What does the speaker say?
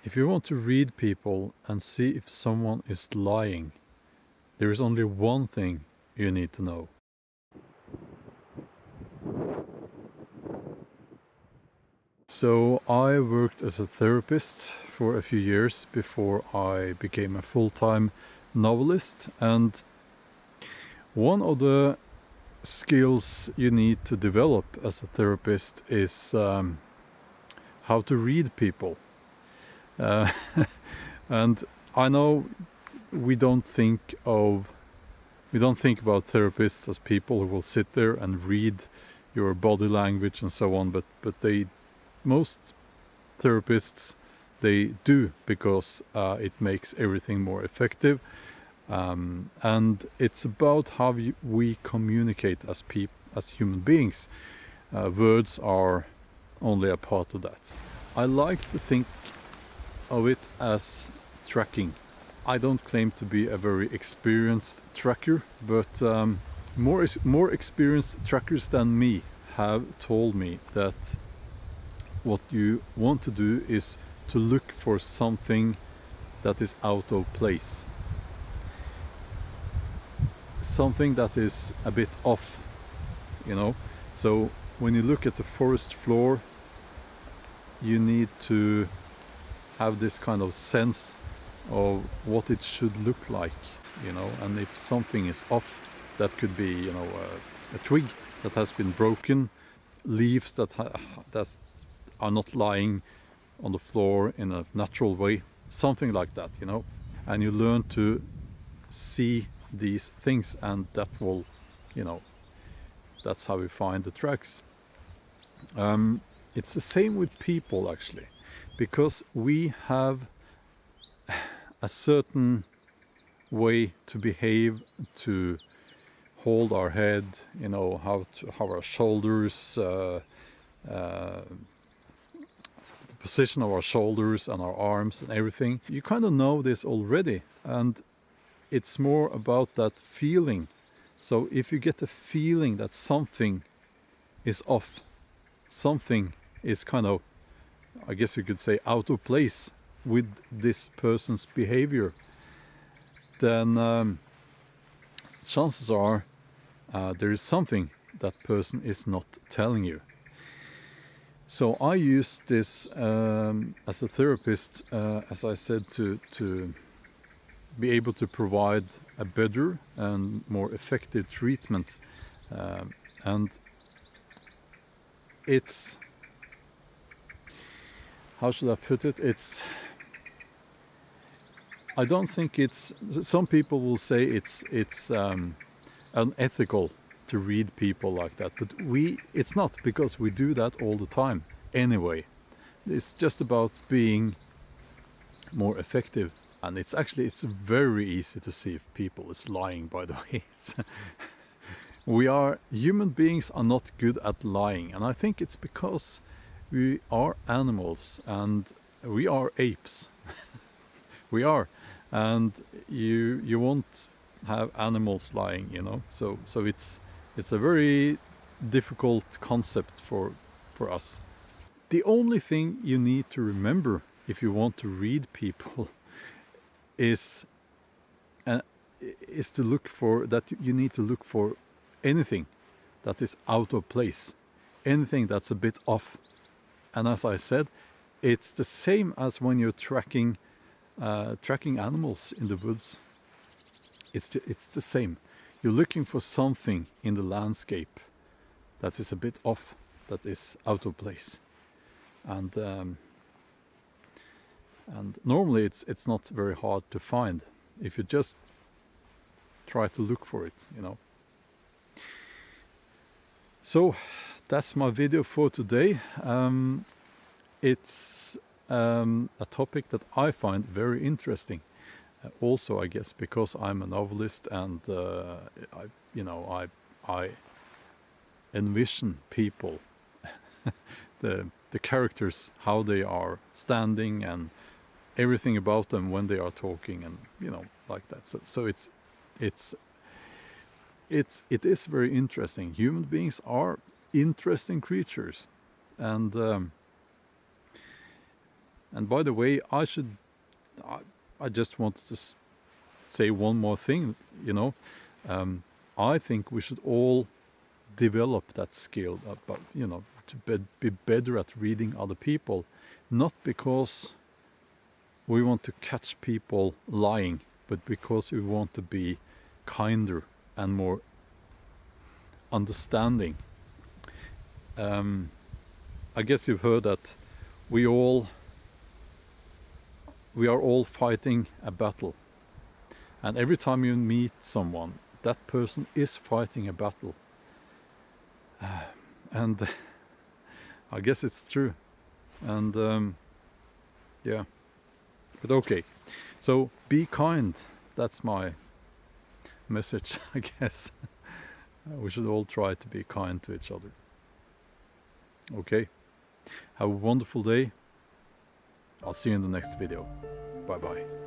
If you want to read people and see if someone is lying, there is only one thing you need to know. So I worked as a therapist for a few years before I became a full-time novelist, and one of the skills you need to develop as a therapist is how to read people. And I know we don't think about therapists as people who will sit there and read your body language and so on, but most therapists, they do, because it makes everything more effective, and it's about how we communicate as human beings. Words are only a part of that. I like to think of it as tracking. I don't claim to be a very experienced tracker, but more experienced trackers than me have told me that what you want to do is to look for something that is out of place, something that is a bit off, you know. So when you look at the forest floor, you need to have this kind of sense of what it should look like, you know. And if something is off, that could be, you know, a twig that has been broken, leaves that are not lying on the floor in a natural way, something like that, you know. And you learn to see these things, and that will, you know, that's how we find the tracks. It's the same with people, actually, because we have a certain way to behave, to hold our head, you know, how our shoulders, position of our shoulders and our arms and everything. You kind of know this already, and it's more about that feeling. So if you get the feeling that something is off, something is kind of, I guess you could say, out of place with this person's behavior, then chances are there is something that person is not telling you. So I use this as a therapist, as I said, to be able to provide a better and more effective treatment. And it's, how should I put it? I don't think it's, some people will say it's unethical to read people like that, but it's not, because we do that all the time anyway. It's just about being more effective, and it's very easy to see if people is lying, by the way. Human beings are not good at lying, and I think it's because we are animals and we are apes. We are, and you won't have animals lying, you know. So it's a very difficult concept for us. The only thing you need to remember if you want to read people is to look for that. You need to look for anything that is out of place, anything that's a bit off. And as I said, it's the same as when you're tracking animals in the woods. It's the same. You're looking for something in the landscape that is a bit off, that is out of place, and normally it's not very hard to find if you just try to look for it, you know. So that's my video for today. It's a topic that I find very interesting. Also, I guess because I'm a novelist, and I envision people, the characters, how they are standing, and everything about them when they are talking, and you know, like that. So it is very interesting. Human beings are interesting creatures, and And by the way, I just wanted to say one more thing, you know. I think we should all develop that skill, but you know, to be better at reading other people, not because we want to catch people lying, but because we want to be kinder and more understanding. I guess you've heard that we are all fighting a battle, and every time you meet someone, that person is fighting a battle, and I guess it's true. And yeah, but okay, so be kind. That's my message, I guess. We should all try to be kind to each other. Okay, have a wonderful day. I'll see you in the next video. Bye bye.